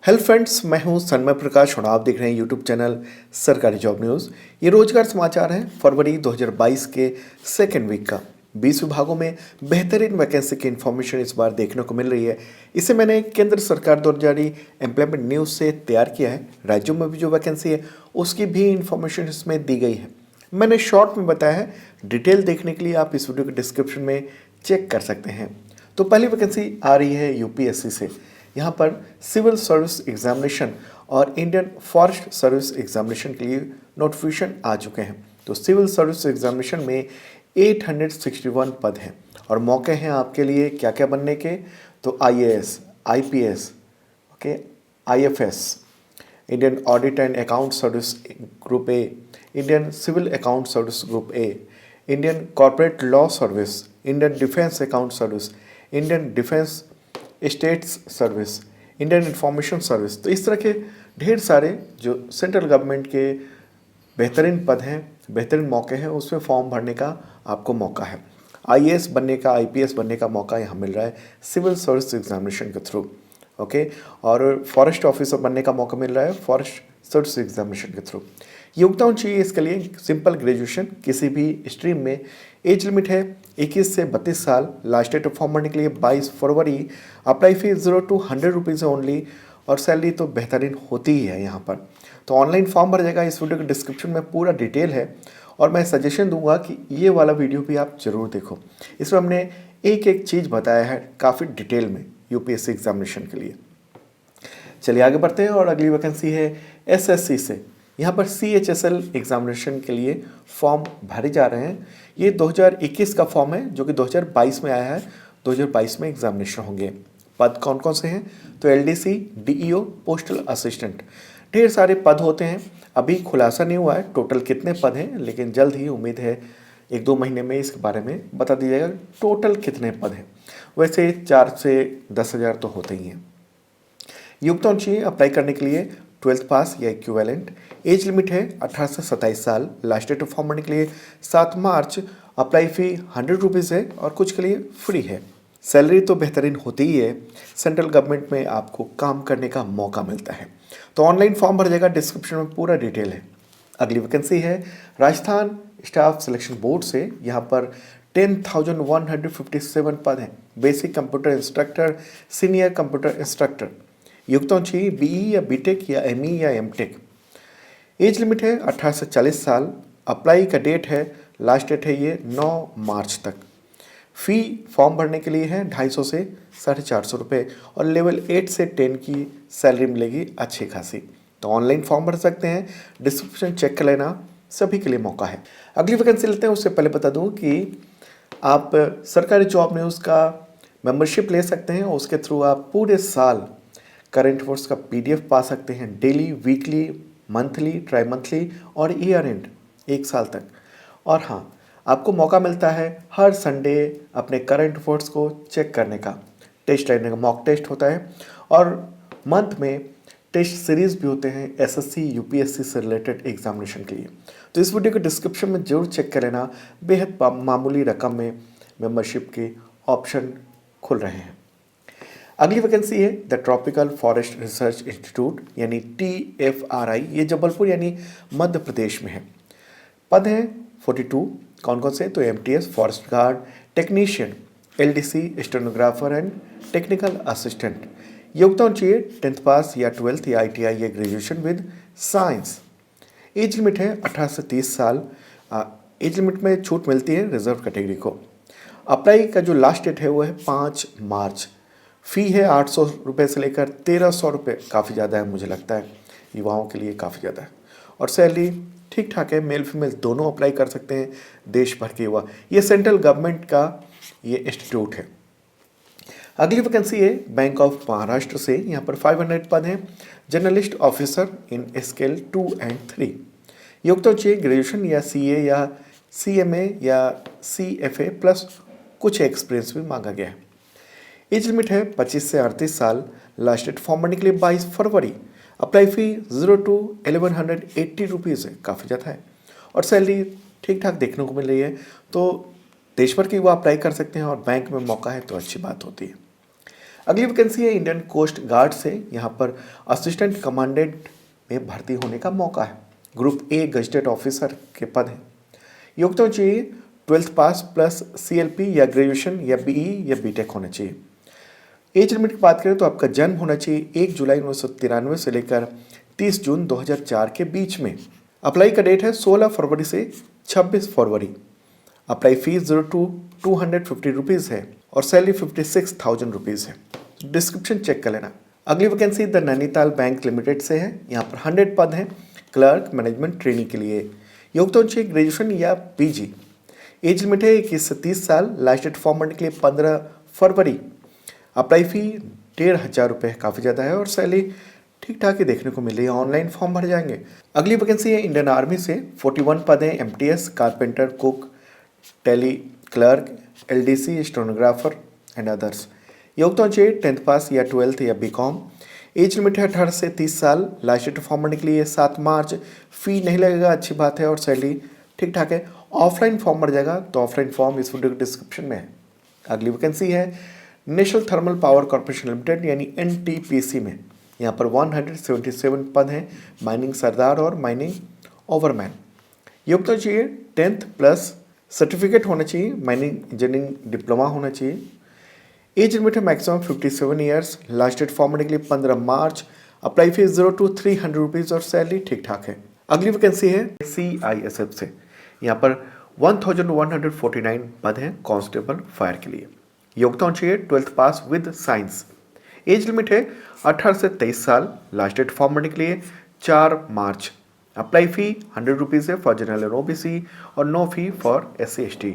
Hello friends, मैं हूं सन्मय प्रकाश और आप देख रहे हैं यूट्यूब चैनल सरकारी जॉब न्यूज़। ये रोजगार समाचार है फरवरी 2022 के सेकेंड वीक का। 20 विभागों में बेहतरीन वैकेंसी की इन्फॉर्मेशन इस बार देखने को मिल रही है। इसे मैंने केंद्र सरकार द्वारा जारी एम्प्लॉयमेंट न्यूज़ से तैयार किया है। राज्यों में भी जो वैकेंसी है उसकी भी इन्फॉर्मेशन इसमें दी गई है। मैंने शॉर्ट में बताया है, डिटेल देखने के लिए आप इस वीडियो के डिस्क्रिप्शन में चेक कर सकते हैं। तो पहली वैकेंसी आ रही है यूपीएससी से। यहाँ पर सिविल सर्विस एग्जामिनेशन और इंडियन फॉरेस्ट सर्विस एग्जामिनेशन के लिए नोटिफिकेशन आ चुके हैं। तो सिविल सर्विस एग्जामिनेशन में 861 पद हैं और मौके हैं आपके लिए क्या क्या बनने के। तो IAS, IPS, okay, IFS, Indian audit and account service group A, Indian civil account service group A, Indian corporate law service, Indian defence account service, Indian defence states service, Indian information service. तो इस तरह के ढेर सारे जो central government के बेहतरीन पद हैं, बेहतरीन मौके हैं, उसमें फॉर्म भरने का आपको मौका है। आईएएस बनने का, आईपीएस बनने का मौका यहाँ मिल रहा है सिविल सर्विस एग्जामिनेशन के थ्रू, ओके। और फॉरेस्ट ऑफिसर बनने का मौका मिल रहा है फॉरेस्ट सर्विस एग्जामिनेशन के थ्रू। योग्यता होनी चाहिए इसके लिए सिंपल ग्रेजुएशन किसी भी स्ट्रीम में। एज लिमिट है 21 से 32 साल। लास्ट डेट ऑफ फॉर्म भरने के लिए 22 फरवरी। Apply fee 0 to 100 rupees only और सैलरी तो बेहतरीन होती ही है यहाँ पर। तो ऑनलाइन फॉर्म भर जाएगा। इस वीडियो के डिस्क्रिप्शन में पूरा डिटेल है और मैं सजेशन दूंगा कि ये वाला वीडियो भी आप ज़रूर देखो। इसमें हमने एक एक चीज़ बताया है काफ़ी डिटेल में यूपीएससी एग्जामिनेशन के लिए। चलिए आगे बढ़ते हैं और अगली वैकेंसी है एसएससी से। यहाँ पर सीएचएसएल एग्जामिनेशन के लिए फॉर्म भरे जा रहे हैं। ये 2021 का फॉर्म है जो कि 2022 में आया है। 2022 में एग्जामिनेशन होंगे। पद कौन कौन से हैं? तो एलडीसी, डीईओ, पोस्टल असिस्टेंट, ढेर सारे पद होते हैं। अभी खुलासा नहीं हुआ है टोटल कितने पद हैं, लेकिन जल्द ही उम्मीद है 1-2 महीने में इसके बारे में बता दिया जाएगा टोटल कितने पद हैं। वैसे 4 से 10 हज़ार तो होते ही हैं। योग्यता होनी चाहिए अप्लाई करने के लिए 12th पास या इक्विवेलेंट। एज लिमिट है 18 से 27 साल। लास्ट डेट ऑफ फॉर्म भरने के लिए 7 मार्च। अप्लाई फी 100 रुपीज़ है और कुछ के लिए फ्री है। सैलरी तो बेहतरीन होती ही है। सेंट्रल गवर्नमेंट में आपको काम करने का मौका मिलता है। तो ऑनलाइन फॉर्म भर जाएगा, डिस्क्रिप्शन में पूरा डिटेल है। अगली वैकेंसी है राजस्थान स्टाफ सिलेक्शन बोर्ड से। यहाँ पर 10,157 पद हैं। Basic computer instructor, senior computer instructor. योग्यता चाहिए बीई या बीटेक या एमई या एमटेक। एज लिमिट है 18 से 40 साल। अप्लाई का डेट है, लास्ट डेट है ये 9 मार्च तक। फ़ी फॉर्म भरने के लिए है 250 से 450 रुपये और लेवल 8 से 10 की सैलरी मिलेगी अच्छी खासी। तो ऑनलाइन फॉर्म भर सकते हैं, डिस्क्रिप्शन चेक कर लेना, सभी के लिए मौका है। अगली वैकेंसी लेते हैं। उससे पहले बता दूं कि आप सरकारी जॉब न्यूज़ का मेंबरशिप ले सकते हैं। उसके थ्रू आप पूरे साल करंट अफेयर्स का पीडीएफ पा सकते हैं, daily, weekly, monthly, try monthly और ईयर एंड 1 साल तक। और हाँ, आपको मौका मिलता है हर संडे अपने करंट अफेयर्स को चेक करने का। टेस्ट लेने का मॉक टेस्ट होता है और मंथ में टेस्ट सीरीज भी होते हैं एसएससी यूपीएससी से रिलेटेड एग्जामिनेशन के लिए। तो इस वीडियो के डिस्क्रिप्शन में जरूर चेक कर लेना। बेहद मामूली रकम में मेंबरशिप के ऑप्शन खुल रहे हैं। अगली वैकेंसी है the tropical forest research institute यानी TFRI। ये जबलपुर यानी मध्य प्रदेश में है। पद हैं 42। कौन कौन से? तो MTS, forest guard, technician, LDC, stenographer and technical assistant. योग्यता होनी चाहिए 10th पास या 12th या ITI या graduation with science. As limit है 18 से 30 साल। एज लिमिट में छूट मिलती है रिजर्व कैटेगरी को। अप्लाई का जो लास्ट डेट है वो है 5 मार्च। फ़ी है 800 रुपये से लेकर 1300 रुपये। काफ़ी ज़्यादा है, मुझे लगता है युवाओं के लिए काफ़ी ज़्यादा है। और सैलरी ठीक ठाक है, मेल फीमेल दोनों अप्लाई कर सकते हैं, देश भर के युवा। ये सेंट्रल गवर्नमेंट का ये इंस्टीट्यूट है। अगली वैकेंसी है बैंक ऑफ महाराष्ट्र से। यहाँ पर 500 पद हैं। Journalist officer in scale 2 and 3। योग्यता चाहिए ग्रेजुएशन या CA या CMA या CFA प्लस कुछ एक्सपीरियंस भी मांगा गया है। एज लिमिट है 25 से 38 साल। लास्ट डेट फॉर्म भरने के लिए 22 फरवरी। अप्लाई फी 0 to 1180 रुपीज़ है, काफ़ी ज़्यादा है। और सैलरी ठीक ठाक देखने को मिल रही है। तो देश भर के युवा अप्लाई कर सकते हैं और बैंक में मौका है तो अच्छी बात होती है। अगली वैकेंसी है इंडियन कोस्ट गार्ड से। यहाँ पर असिस्टेंट कमांडेंट में भर्ती होने का मौका है। ग्रुप ए गजेटेड ऑफिसर के पद हैं। योग्यता चाहिए 12th पास प्लस CLP या ग्रेजुएशन या BE या BTech होना चाहिए। एज लिमिट की बात करें तो आपका जन्म होना चाहिए 1 जुलाई 1993 से लेकर 30 जून 2004 के बीच में। अप्लाई का डेट है 16 फरवरी से 26 फरवरी। अप्लाई फीस 250 रुपीज़ है और सैलरी 56,000 रुपीज़ है। डिस्क्रिप्शन चेक कर लेना। अगली vacancy the Nainital bank limited से है। यहाँ पर 100 पद हैं क्लर्क मैनेजमेंट ट्रेनिंग के लिए। योग्यता चाहिए ग्रेजुएशन या PG। एज लिमिट है 21 से 30 साल। लास्ट डेट फॉर्म भरने के लिए 15 फरवरी। अप्लाई फी 1,500 रुपये काफ़ी ज़्यादा है और सैलरी ठीक ठाक ही देखने को मिल रही है। ऑनलाइन फॉर्म भर जाएंगे। अगली वैकेंसी है इंडियन आर्मी से। 41 पद हैं MTS carpenter cook tele clerk LDC stenographer and others. योग्यता चाहिए 10th पास या 12th या BCom। एज लिमिट है 18 से 30 साल। लास्ट डेट फॉर्म भरने के लिए 7 मार्च। फी नहीं लगेगा, अच्छी बात है और सैलरी ठीक ठाक है। ऑफलाइन फॉर्म भर जाएगा तो ऑफलाइन फॉर्म इस वीडियो के डिस्क्रिप्शन में है। अगली वैकेंसी है national thermal power corporation limited यानी NTPC में। यहाँ पर 177 पद हैं माइनिंग सरदार और माइनिंग ओवरमैन। योग्यता चाहिए 10th प्लस सर्टिफिकेट होना चाहिए। माइनिंग इंजीनियरिंग डिप्लोमा होना चाहिए। एज लिमिट है maximum 57 years. Last date form भरने के लिए 15 March. Apply fees 0 to 300 rupees और सैलरी ठीक ठाक है। अगली वैकेंसी है CISF से। यहाँ पर 1149 पद हैं कांस्टेबल फायर के लिए। योग्यता चाहिए 12th pass with science. As limit है 18 से 23 साल। लास्ट डेट फॉर्म भरने के लिए 4 मार्च। अप्लाई फी 100 रुपीज़ है फॉर जनरल और OBC और no fee for SC ST।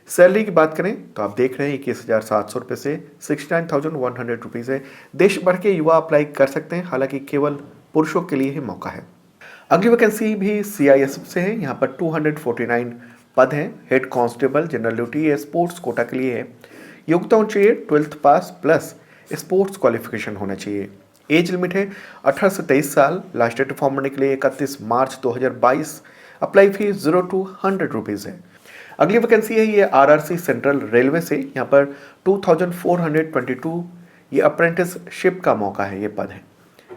Salary की बात करें तो आप देख रहे हैं 21,700 रुपये से 69,100 रुपीज़ है। देश भर के युवा अप्लाई कर सकते हैं, हालांकि केवल पुरुषों के लिए ही मौका है। अगली वैकेंसी भी CISF से है। यहाँ पर 249 पद हैं हेड कांस्टेबल जनरल ड्यूटी या स्पोर्ट्स कोटा के लिए है। योग्यता चाहिए 12th पास प्लस स्पोर्ट्स क्वालिफिकेशन होना चाहिए। एज लिमिट है 18 से 23 साल। लास्ट डेट फॉर्म भरने के लिए 31 मार्च 2022। अप्लाई फीस 0 to 100 रुपीज़ है। अगली वैकेंसी है ये RRC सेंट्रल रेलवे से। यहाँ पर 2422 ये अप्रेंटिसशिप का मौका है, ये पद है।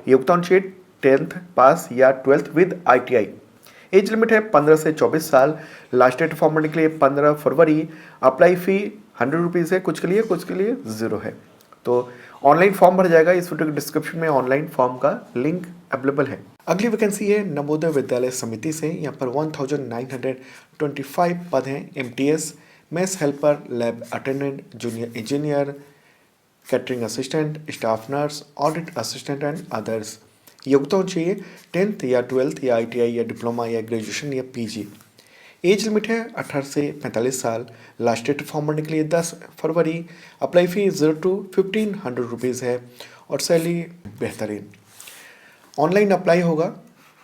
योग्यता चाहिए 10th पास या 12th with ITI। As limit है 15 से 24 साल। लास्ट डेट फॉर्म भरने के लिए 15 फरवरी। अप्लाई फी 100 रुपीज़ है, कुछ के लिए 0 है। तो ऑनलाइन फॉर्म भर जाएगा। इस वीडियो के डिस्क्रिप्शन में ऑनलाइन फॉर्म का लिंक अवेलेबल है। अगली वैकेंसी है नवोदय विद्यालय समिति से। यहाँ पर 1925 पद हैं MTS mess helper lab attendant junior engineer catering assistant staff nurse audit assistant and others. योग्यता चाहिए 10th या 12th या ITI या डिप्लोमा या ग्रेजुएशन या PG। एज लिमिट है 18 से 45 साल। लास्ट डेट फॉर्म भरने के लिए 10 फरवरी। अप्लाई फी 0 to 1500 रुपीज़ है और सैलरी बेहतरीन। ऑनलाइन अप्लाई होगा,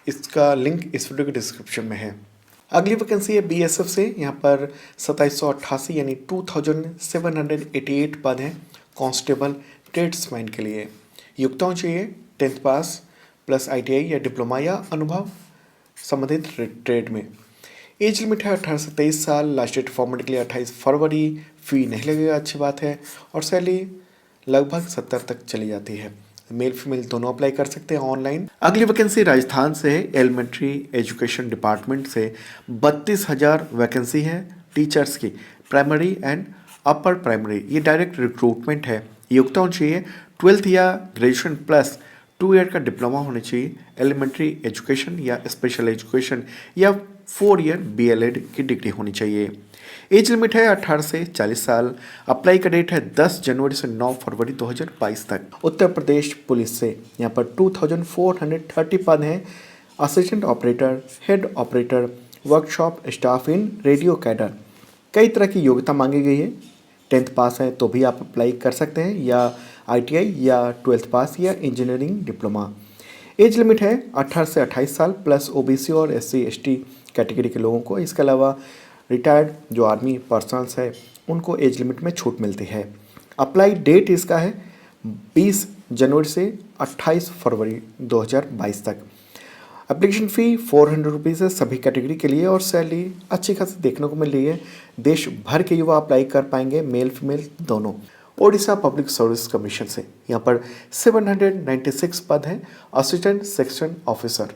इसका लिंक इस वीडियो के डिस्क्रिप्शन में है। अगली वैकेंसी है BSF से। यहाँ पर 2788 यानी 2788 पद हैं कांस्टेबल ट्रेड्समैन के लिए। योग्यता चाहिए 10th पास प्लस ITI या डिप्लोमा या अनुभव संबंधित ट्रेड में। एज लिमिट है 18 से 23 साल। लास्ट डेट फॉर्म भरने के लिए 28 फरवरी। फी नहीं लगेगा, अच्छी बात है और सैलरी लगभग 70 तक चली जाती है। मेल फीमेल दोनों अप्लाई कर सकते हैं ऑनलाइन। अगली वैकेंसी राजस्थान से है। एलिमेंट्री एजुकेशन डिपार्टमेंट से 32,000 वैकेंसी है टीचर्स की, प्राइमरी एंड अपर प्राइमरी। ये डायरेक्ट रिक्रूटमेंट है। योग्यता चाहिए 12th या ग्रेजुएशन प्लस 2 ईयर का डिप्लोमा होना चाहिए। एलिमेंट्री एजुकेशन या स्पेशल एजुकेशन या 4 ईयर BLED की डिग्री होनी चाहिए। एज लिमिट है 18 से 40 साल। अप्लाई का डेट है 10 जनवरी से 9 फरवरी 2022 तक। उत्तर प्रदेश पुलिस से यहाँ पर 2430 पद हैं assistant operator head operator workshop staff इन रेडियो कैडर। कई तरह की योग्यता मांगी गई है। 10th पास है तो भी आप अप्लाई कर सकते हैं या ITI या 12th पास या इंजीनियरिंग डिप्लोमा। एज लिमिट है 18 से 28 साल प्लस OBC और SC ST कैटेगरी के लोगों को। इसके अलावा रिटायर्ड जो आर्मी पर्सनल्स है उनको एज लिमिट में छूट मिलती है। अप्लाई डेट इसका है 20 जनवरी से 28 फरवरी 2022 तक। एप्लीकेशन फ़ी 400 रुपीज़ है सभी कैटेगरी के लिए और सैलरी अच्छी खासी देखने को मिल रही है। देश भर के युवा अप्लाई कर पाएंगे, मेल फीमेल दोनों। ओडिशा पब्लिक सर्विस कमीशन से। यहाँ पर 796 पद हैं असिस्टेंट सेक्शन ऑफिसर।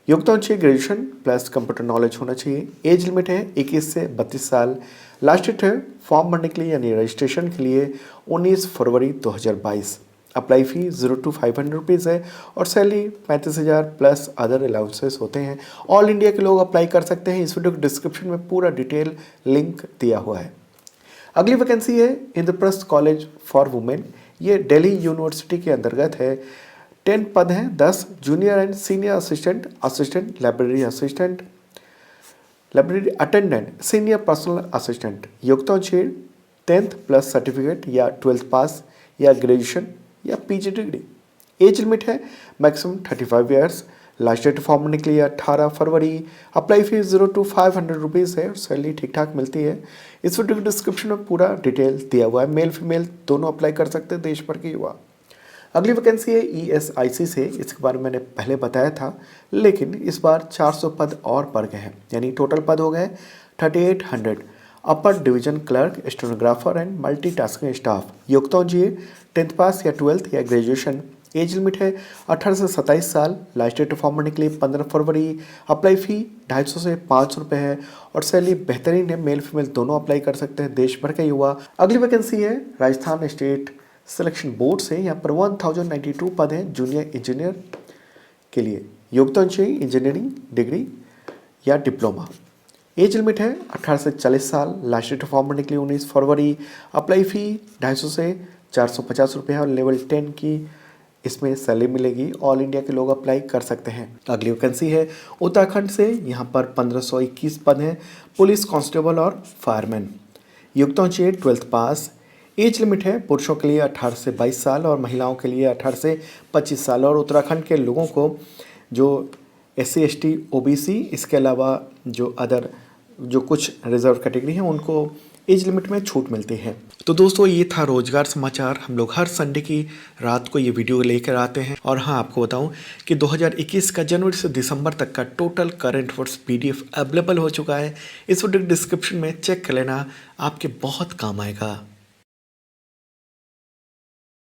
योग्यता चाहिए ग्रेजुएशन प्लस कंप्यूटर नॉलेज होना चाहिए। एज लिमिट है 21 से 32 साल। लास्ट डेट है फॉर्म भरने के लिए यानी रजिस्ट्रेशन के लिए 19 फरवरी 2022। अप्लाई फी 0 to 500 रुपीज़ है और सैलरी 35,000 प्लस अदर अलाउंसेस होते हैं। ऑल इंडिया के लोग अप्लाई कर सकते हैं। इस वीडियो के डिस्क्रिप्शन में पूरा डिटेल लिंक दिया हुआ है। अगली वैकेंसी है इंद्रप्रस्थ कॉलेज फॉर वुमेन। ये दिल्ली यूनिवर्सिटी के अंतर्गत है। 10 पद हैं 10 junior and senior assistant, assistant library assistant, library attendant, senior personal assistant. योग्यता चाहिए 10th प्लस सर्टिफिकेट या 12th पास या ग्रेजुएशन या पीजी डिग्री। एज लिमिट है maximum 35 years. Last date form भरने के लिए 18 फरवरी। अप्लाई फीस 0 to 500 रुपीज़ है और सैलरी ठीक ठाक मिलती है। इस वीडियो के डिस्क्रिप्शन में पूरा डिटेल दिया हुआ है। मेल फीमेल दोनों अप्लाई कर सकते हैं देश भर के युवा। अगली वैकेंसी है ESIC से। इसके बारे में मैंने पहले बताया था, लेकिन इस बार 400 पद और बढ़ गए हैं, यानी टोटल पद हो गए 3800। Upper division clerk, stenographer and multitasking staff. योग्यता चाहिए 10th पास या 12th या ग्रेजुएशन। एज लिमिट है 18 से 27 साल। लास्ट डेट फॉर्म भरने के लिए 15 फरवरी। अप्लाई फी 250 से 500 रुपये है और सैलरी बेहतरीन है। मेल फीमेल दोनों अप्लाई कर सकते हैं देश भर के युवा। अगली वैकेंसी है राजस्थान स्टेट सिलेक्शन बोर्ड से। यहाँ पर 1092 पद हैं जूनियर इंजीनियर के लिए। योग्यता चाहिए इंजीनियरिंग डिग्री या डिप्लोमा। एज लिमिट है 18 से 40 साल। लास्ट डेट फॉर्म भरने के लिए 19 फरवरी। अप्लाई फ़ी 250 से 450 रुपये है और लेवल 10 की इसमें सैलरी मिलेगी। ऑल इंडिया के लोग अप्लाई कर सकते हैं। अगली वैकेंसी है उत्तराखंड से। यहाँ पर 1521 पद हैं पुलिस कांस्टेबल और फायरमैन। योग्यता चाहिए 12th पास। एज लिमिट है पुरुषों के लिए 18 से 22 साल और महिलाओं के लिए 18 से 25 साल। और उत्तराखंड के लोगों को जो SC ST OBC इसके अलावा जो अदर जो कुछ रिजर्व कैटेगरी हैं उनको एज लिमिट में छूट मिलती है। तो दोस्तों ये था रोजगार समाचार। हम लोग हर संडे की रात को ये वीडियो लेकर आते हैं। और हाँ, आपको बताऊं कि 2021 का जनवरी से दिसंबर तक का total current affairs PDF available हो चुका है। इस वीडियो डिस्क्रिप्शन में चेक कर लेना, आपके बहुत काम आएगा।